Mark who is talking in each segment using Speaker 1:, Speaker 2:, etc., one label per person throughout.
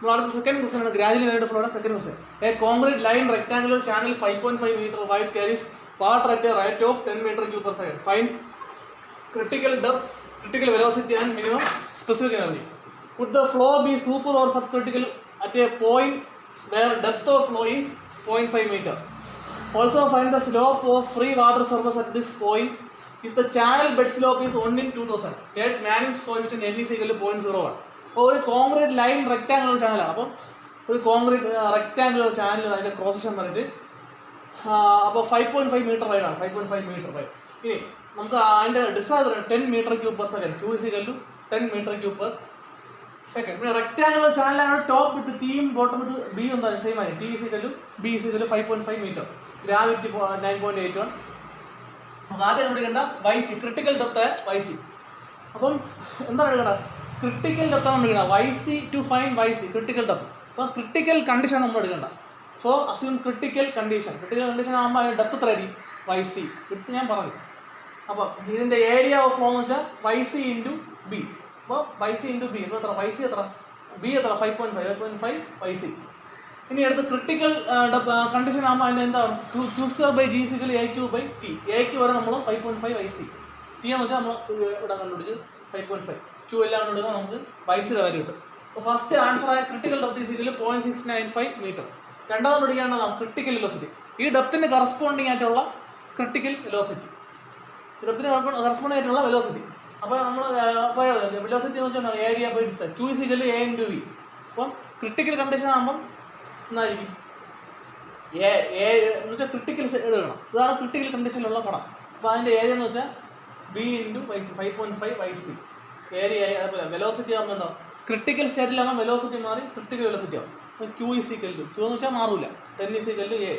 Speaker 1: Second question is gradually varied flow. Second question. A concrete line rectangular channel 5.5 meter wide carries water at a rate of 10 meter cube per second. Find critical depth, critical velocity and minimum specific energy. Would the flow be super or subcritical at a point where depth of flow is 0.5 meter? Also find the slope of free water surface at this point if the channel bed slope is 1 in 2000. Get Manning's coefficient n is equal to 0.01. ഒരു concrete line rectangular ചാനലാണ്. അപ്പം ഒരു concrete rectangular channel അതിൻ്റെ cross section വരച്ച് അപ്പോൾ 5.5 metre വൈഡാണ്. 5.5 metre wide. ഇനി നമുക്ക് അതിൻ്റെ distance 10 metre cube per second. Q is equal to 10 metre cube per second. പിന്നെ റെക്ടാങ്കുലർ ചാനലാണ് top width team bottom width B എന്താണ് സെയിം ആയി. T is equal to B is equal to 5.5 metre. Gravity 9.81. അപ്പോൾ ആദ്യം നമ്മൾ എടുക്കേണ്ട YC critical depth YC. അപ്പം എന്താണ് എടുക്കേണ്ടത്? ക്രിട്ടിക്കൽ ഡെപ്താണ് നമ്മൾ എടുക്കേണ്ടത്. YC to find YC critical depth. അപ്പോൾ ക്രിട്ടിക്കൽ കണ്ടീഷൻ നമ്മൾ എടുക്കേണ്ടത്. So assume critical condition. Critical condition ആകുമ്പോൾ അതിൻ്റെ ഡെപ്ത് എത്ര ആയിരിക്കും? YC എടുത്ത് ഞാൻ പറഞ്ഞു. അപ്പോൾ ഇതിൻ്റെ ഏരിയ ഓഫ് ഫ്ലോ എന്ന് വെച്ചാൽ YC ഇൻറ്റു B. അപ്പോൾ YC ഇൻറ്റു B ഇപ്പോൾ എത്ര? YC എത്ര? B എത്ര? 5.5 YC. ഇനി അടുത്ത് ക്രിട്ടിക്കൽ കണ്ടീഷൻ ആകുമ്പോൾ അതിൻ്റെ എന്താണ്? Q²/G=AQ/T. എക്ക് വരെ നമ്മൾ 5.5 YC. T എന്ന് വെച്ചാൽ നമ്മൾ ഇവിടെ കണ്ടുപിടിച്ച് 5.5. Q എല്ലാം കണ്ടുപിടിച്ചാൽ നമുക്ക് YCയുടെ വാല്യൂ കിട്ടും. അപ്പോൾ ഫസ്റ്റ് ആൻസർ ആയ ക്രിട്ടിക്കൽ ഡെപ്ത് ഈസ് 0.695 മീറ്റർ. രണ്ടാമത് പഠിക്കേണ്ടതാണ് ക്രിട്ടിക്കൽ വെലോസിറ്റി. ഈ ഡെപ്തിന് കറസ്പോണ്ടിങ് ആയിട്ടുള്ള ക്രിട്ടിക്കൽ വെലോസിറ്റി. ഡെപ്തിന് കറസ്പോണ്ടിങ് ആയിട്ടുള്ള വെലോസിറ്റി. അപ്പോൾ നമ്മൾ വെലോസിറ്റി എന്ന് വെച്ചാൽ area by distance. Q is equal to A into V. അപ്പം ക്രിട്ടിക്കൽ കണ്ടീഷൻ ആകുമ്പം എന്നായിരിക്കും എന്ന് വെച്ചാൽ ക്രിട്ടിക്കൽ എടുക്കണം. ഇതാണ് ക്രിട്ടിക്കൽ കണ്ടീഷനിലുള്ള പടം. അപ്പോൾ അതിൻ്റെ ഏരിയ എന്ന് വെച്ചാൽ B into YC 5.5 YC area. അതുപോലെ വെലോസിറ്റി ആകുമ്പോൾ എന്താ? ക്രിട്ടിക്കൽ സ്റ്റേറ്റിലാകുമ്പോൾ വെലോസിറ്റി മാറി ക്രിട്ടിക്കൽ വെലോസിറ്റി ആവും. അപ്പോൾ Q is equal to Q എന്ന് വെച്ചാൽ മാറില്ല. 10 is equal to A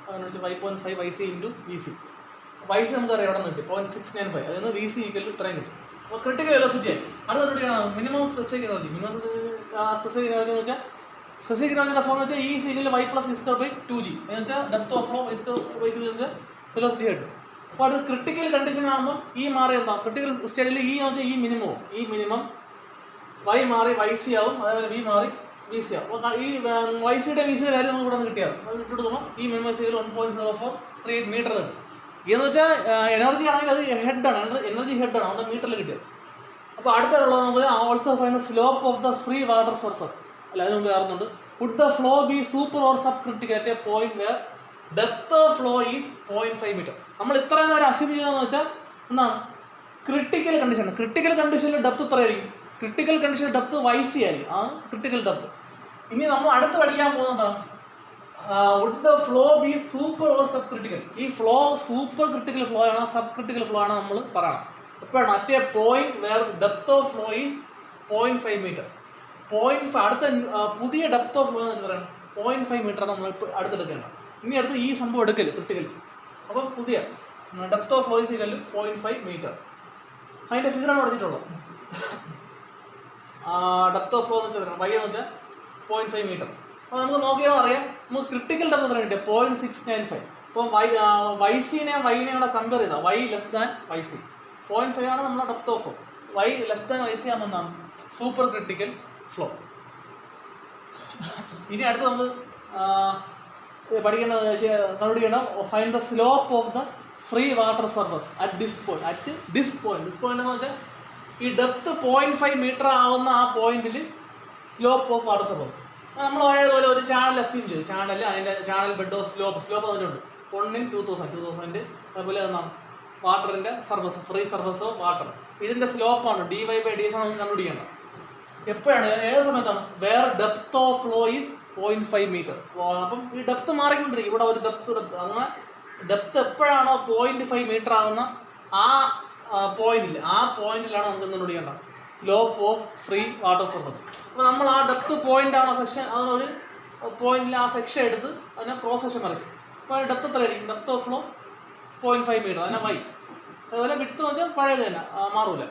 Speaker 1: അതെന്ന് വെച്ചാൽ 5.5 YC into VC. YC നമുക്കറിയാം എവിടെ നിന്ന് കിട്ടി 0.695. അതിൽ നിന്ന് VC equal to ഇത്രയും കിട്ടും. അപ്പോൾ ക്രിട്ടിക്കൽ വെലോസിറ്റി ആയി. അടുത്ത പഠിക്കണം minimum specific energy. Minimum specific energy എന്ന് വെച്ചാൽ സ്പെസിഫിക് എനർജിയുടെ ഫോം എന്ന് വെച്ചാൽ E is equal to Y plus E²/2G എന്ന് വെച്ചാൽ ഡെപ്ത് ഓഫ് ഫ്ലോ Y²/2 എന്ന് വെച്ചാൽ വെലോസിറ്റി കിട്ടും. അപ്പോൾ അത് ക്രിട്ടിക്കൽ കണ്ടീഷൻ ആകുമ്പോൾ ഈ മാറി എന്താ? ക്രിട്ടിക്കൽ സ്റ്റേഡിൽ E എന്ന് വെച്ചാൽ ഈ മിനിമം Y മാറി YC ആവും. അതേപോലെ V മാറി VC ആവും. അപ്പോൾ ഈ YCയുടെ VCയുടെ വാല്യൂ നമുക്ക് ഇവിടെ നിന്ന് കിട്ടിയാൽ അത് കിട്ടുമ്പോൾ ഈ മിനിമം 1.0438 മീറ്റർ കിട്ടും. എന്ന് വെച്ചാൽ എനർജി ആണെങ്കിൽ അത് ഹെഡാണ്, എനർജി ഹെഡാണ്, അവിടെ മീറ്ററിൽ കിട്ടിയത്. അപ്പോൾ അടുത്തുള്ളത് നമുക്ക് also find slope of the free water surface. അല്ല അതിന് മുമ്പ് അറിയുന്നുണ്ട്. Would the flow be super or sub critical at a point where depth of flow is 0.5 metre. നമ്മൾ ഇത്രയും നേരം അസ്യൂം ചെയ്തതെന്ന് വെച്ചാൽ എന്താണ്? Critical condition. ക്രിട്ടിക്കൽ കണ്ടീഷനിൽ ഡെപ്ത് എത്ര ആയിരിക്കും? ക്രിട്ടിക്കൽ കണ്ടീഷനിൽ ഡെപ്ത് YC ആയിരിക്കും. ആ ക്രിട്ടിക്കൽ ഡെപ്ത്. ഇനി നമ്മൾ അടുത്ത് പഠിക്കാൻ പോകുന്നതാണ് would the flow be super or sub critical. ഈ ഫ്ലോ സൂപ്പർ ക്രിട്ടിക്കൽ ഫ്ലോ ആണോ സബ് ക്രിട്ടിക്കൽ ഫ്ലോ ആണോ നമ്മൾ പറയണം. എപ്പോഴാണ്? At a point where depth of flow is 0.5 metre. 0.5 അടുത്ത പുതിയ ഡെപ്ത് ഓഫ് ഫ്ലോ എന്ന് വെച്ചാൽ 0.5 മീറ്ററാണ് നമ്മൾ ഇപ്പോൾ അടുത്തെടുക്കേണ്ടത്. ഇനി അടുത്ത് ഈ സംഭവം എടുക്കല് ക്രിട്ടിക്കൽ. അപ്പം പുതിയ depth of flow is equal to 0.5 metre. അതിൻ്റെ ഫിഗറാണ് പഠിച്ചിട്ടുള്ളത്. ഡെപ്ത് ഓഫ് ഫ്ലോ എന്ന് വെച്ചാൽ Y എന്ന് വെച്ചാൽ 0.5 മീറ്റർ. അപ്പോൾ നമുക്ക് നോക്കിയാൽ അറിയാം നമുക്ക് ക്രിട്ടിക്കൽ ഡെപ്ത് എത്ര കിട്ടിയത്? 0.695. അപ്പം YCനെയും Yനെയും കൂടെ കമ്പയർ ചെയ്താൽ Y ലെസ് ദാൻ YC 0.5 ആണ് നമ്മുടെ depth of flow. Y less than YC ആകുമ്പോൾ എന്താണ്? Super critical flow. ഇനി അടുത്ത് നമുക്ക് കണ്ടുപിടിക്കേണ്ട find the slope of the free water surface at this point. This point എന്ന് വെച്ചാൽ ഈ ഡെപ്ത് 0.5 മീറ്റർ ആവുന്ന ആ പോയിന്റിൽ സ്ലോപ്പ് ഓഫ് വാട്ടർ സർഫസ്. നമ്മൾ പഴയതുപോലെ ഒരു ചാനൽ അസ്യൂം ചെയ്തു. അതിൻ്റെ ചാനൽ ബെഡ് ഓഫ് സ്ലോപ്പ് വന്നിട്ടുണ്ട് 1 in 2000. അതുപോലെ എന്താണ് വാട്ടറിൻ്റെ surface free surface of water. ഇതിൻ്റെ സ്ലോപ്പാണ് dy/ds ആണ് കണ്ടുപിടിക്കേണ്ടത്. എപ്പോഴാണ്? ഏത് സമയത്താണ്? Where depth of flow is 0.5 metre. അപ്പം ഈ ഡെപ്ത് മാറിക്കൊണ്ടിരിക്കും. ഇവിടെ ഒരു ഡെപ്ത് അങ്ങനെ ഡെപ്ത് എപ്പോഴാണോ 0.5 മീറ്റർ ആകുന്ന ആ പോയിന്റിലാണ് നമുക്ക് കണ്ടുപിടിക്കേണ്ടത് slope of free water surface. അപ്പോൾ നമ്മൾ ആ ഡെപ്ത് പോയിന്റ് ആണോ സെക്ഷൻ അതിനൊരു പോയിന്റിൽ ആ സെക്ഷൻ എടുത്ത് അതിനെ ക്രോസ് സെക്ഷൻ വരച്ചു. അപ്പോൾ ഡെപ്ത് എത്ര ആയിരിക്കും? Depth of flow 0.5 metre. അതിനെ Y. അതുപോലെ വിഡ്ത്ത് എന്ന് വെച്ചാൽ പഴയത് തന്നെ മാറൂല.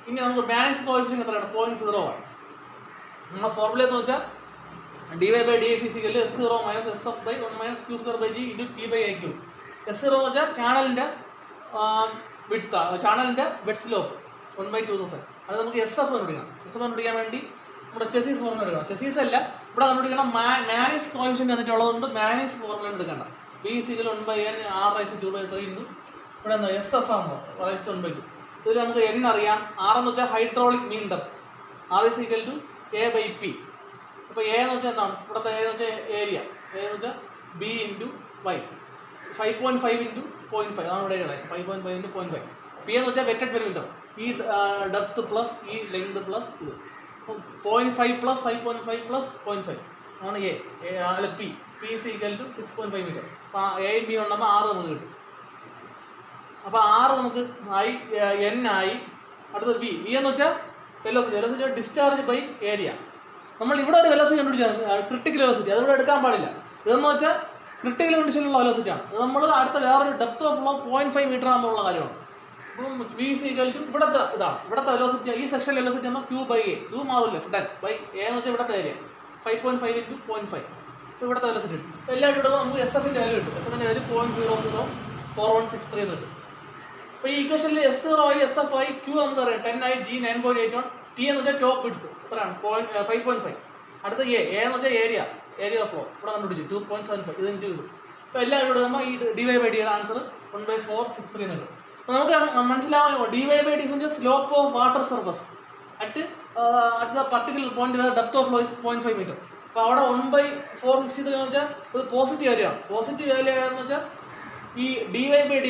Speaker 1: ഇനി നമുക്ക് മാനിങ്സ് കോഎഫിഷ്യന്റ് എത്രയാണ്? 0.01. നമ്മുടെ ഫോർമുല എന്ന് വെച്ചാൽ dy/ds is equal to S0 minus SF/1 minus Q²/G into T/AQ. S0 എന്ന് വെച്ചാൽ ചാനലിൻ്റെ വിഡ്ത്താണ്, ചാനലിൻ്റെ ബെഡ് സ്ലോപ്പ് 1/2000. അത് നമുക്ക് SF കണ്ടുപിടിക്കണം. SF കണ്ടുപിടിക്കാൻ വേണ്ടി നമ്മുടെ ചെസീസ് ഫോർമുല എടുക്കണം. ചെസീസ് അല്ല ഇവിടെ കണ്ടുപിടിക്കണം. മാനീസ് കോഎഫിഷ്യന്റ് എന്നിട്ടുള്ളതുകൊണ്ട് മാനീസ് ഫോർമുല എടുക്കണ്ട. ബി സിക്കൽ 1/n r/2/3 ഇൻറ്റു ഇവിടെ എന്താ എസ് എഫ് ആണോ 1/2. ഇതിൽ നമുക്ക് n അറിയാം. r എന്ന് വെച്ചാൽ hydraulic mean depth, r is equal to a/p. അപ്പോൾ എ എന്ന് വെച്ചാൽ എന്താണ്? ഇവിടുത്തെ എ എന്ന് വെച്ചാൽ ഏരിയ, എ എന്ന് വെച്ചാൽ ബി ഇൻറ്റു വൈ, 5.5 ഇൻറ്റു 0.5 അതാണ് ഇവിടെ കളയാം. 5.5 ഇൻറ്റു 0.5. പി എന്ന് വെച്ചാൽ വെറ്റഡ് പെരിമീറ്റർ, ഈ ഡെപ്ത് പ്ലസ് ഈ ലെങ്ത് പ്ലസ് ഇത് 0.5 പ്ലസ് 5.5 പ്ലസ് 0.5 ആണ് എ അല്ല P. P is equal to 6.5 metre. അപ്പോൾ എയും ബി ഉണ്ടെങ്കിൽ 6 നമുക്ക് കിട്ടും. അപ്പോൾ 6 നമുക്ക് ആയി, n ആയി. അടുത്ത വി എന്ന് വെച്ചാൽ വെലോസിറ്റി ഡിസ്ചാർജ് ബൈ ഏരിയ. നമ്മൾ ഇവിടെ ഒരു വെലോസിറ്റി കണ്ടുപിടിച്ചാണ് ക്രിട്ടിക്കൽ വെലോസിറ്റി, അതിവിടെ എടുക്കാൻ പാടില്ല. ഇതെന്ന് വെച്ചാൽ ക്രിട്ടിക്കൽ കണ്ടീഷനിലുള്ള വെലോസിറ്റിയാണ്. ഇത് നമ്മൾ അടുത്ത വേറൊരു ഡെപ്ത് ഓഫ് ഫ്ലോ 0.5 മീറ്റർ ആകുമ്പോഴുള്ള കാര്യമാണ്. അപ്പം വി is equal to ഇവിടുത്തെ ഇതാണ്, ഇവിടുത്തെ വെലോസിറ്റി, ഈ സെക്ഷൻ വെലോസിറ്റി നമ്മൾ Q/A, Q മാറില്ല, 10/A എന്ന് വെച്ചാൽ ഇവിടുത്തെ ഏരിയ 5.5 ഇൻറ്റു 0.5. അപ്പോൾ ഇവിടുത്തെ വെലോസിറ്റി കിട്ടും. എല്ലാം ഇടുമ്പോൾ നമുക്ക് എസ് എഫിൻ്റെ വാല്യൂ കിട്ടും. എസ് എഫിൻ്റെ വാല്യൂ 0.004163 എന്ന് കിട്ടും. അപ്പോൾ ഈ ഇക്വേഷനിൽ S0 ആയി, SF ആയി, Q നമുക്ക് അറിയാം 10 ആയി, G 9.81, T എന്ന് വെച്ചാൽ ടോപ്പ് എടുത്ത് എത്രയാണ് 5.5. അടുത്ത എ എന്ന് വെച്ചാൽ ഏരിയ ഓഫ് ഫ്ലോ ഇവിടെ കണ്ടുപിടിച്ചു 2.75. ഇത് ഇൻറ്റു ഇത്. അപ്പോൾ എല്ലാം ഇവിടെ നമ്മൾ ഈ dy/dയുടെ ആൻസർ 1/463 എന്ന് കിട്ടും. അപ്പോൾ നമുക്ക് മനസ്സിലാവുമോ dy/d എന്ന് വെച്ചാൽ slope of water surface at the particular point where depth of flow is 0.5 metre. അപ്പോൾ അവിടെ 1/463 എന്ന് വെച്ചാൽ ഇത് പോസിറ്റീവ് വാല്യൂ ആണ്. പോസിറ്റീവ് വാല്യൂ എന്ന് വെച്ചാൽ ഈ dy/d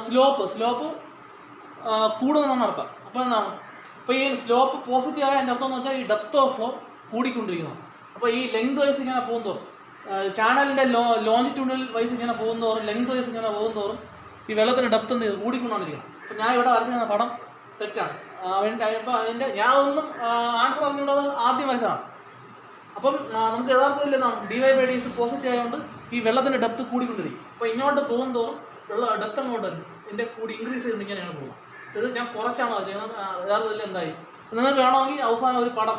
Speaker 1: സ്ലോപ്പ് കൂടുമെന്നാണ് അർത്ഥം. അപ്പോൾ എന്താണ്? അപ്പോൾ ഈ സ്ലോപ്പ് പോസിറ്റീവ് ആയ എൻ്റെ അർത്ഥം എന്ന് വെച്ചാൽ ഈ ഡെപ്ത് ഓഫ് ഫ്ലോ കൂടിക്കൊണ്ടിരിക്കുന്നു. അപ്പോൾ ഈ ലെങ്ത് വൈസ് ഇങ്ങനെ പോകുന്നതോറും ചാനലിൻ്റെ ലോഞ്ചിറ്റ്യൂഡിനൽ വൈസ് ഇങ്ങനെ പോകുന്നതോറും ലെങ്ത് വൈസ് ഇങ്ങനെ പോകുന്നതോറും ഈ വെള്ളത്തിൻ്റെ ഡെപ്ത് എന്ത് ചെയ്ത് കൂടിക്കൊണ്ടിരിക്കണം. അപ്പോൾ ഞാൻ ഇവിടെ വരച്ചിരുന്ന പടം തെറ്റാണ്. അപ്പോൾ അതിൻ്റെ ഞാൻ ഒന്നും ആൻസർ അറിഞ്ഞുകൊണ്ടത് ആദ്യം വരച്ചതാണ്. അപ്പം നമുക്ക് യഥാർത്ഥത്തിൽ എന്താണ് dy/d പോസിറ്റീവ് ആയതുകൊണ്ട് ഈ വെള്ളത്തിൻ്റെ ഡെപ്ത് കൂടിക്കൊണ്ടിരിക്കും. അപ്പോൾ ഇങ്ങോട്ട് പോകുന്നതോറും വെള്ളം ഡെപ്ത് അങ്ങോട്ട് വരും, എൻ്റെ കൂടി ഇൻക്രീസ് ചെയ്ത് ഇങ്ങനെയാണ് പോകുന്നത്. ഇത് ഞാൻ കുറച്ചാണ് വരച്ചത്. യഥാർത്ഥത്തിൽ എന്തായി നിങ്ങൾക്ക് വേണമെങ്കിൽ അവസാനം ഒരു പടം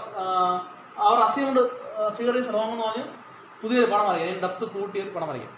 Speaker 1: അവർ അസ്യൂംഡ് ഫിഗർ ഈസ് റോങ് എന്ന് പറഞ്ഞ് പുതിയൊരു പടം വരയ്ക്കാം, ഡെപ്ത് കൂട്ടിയൊരു പടം വരയ്ക്കാം.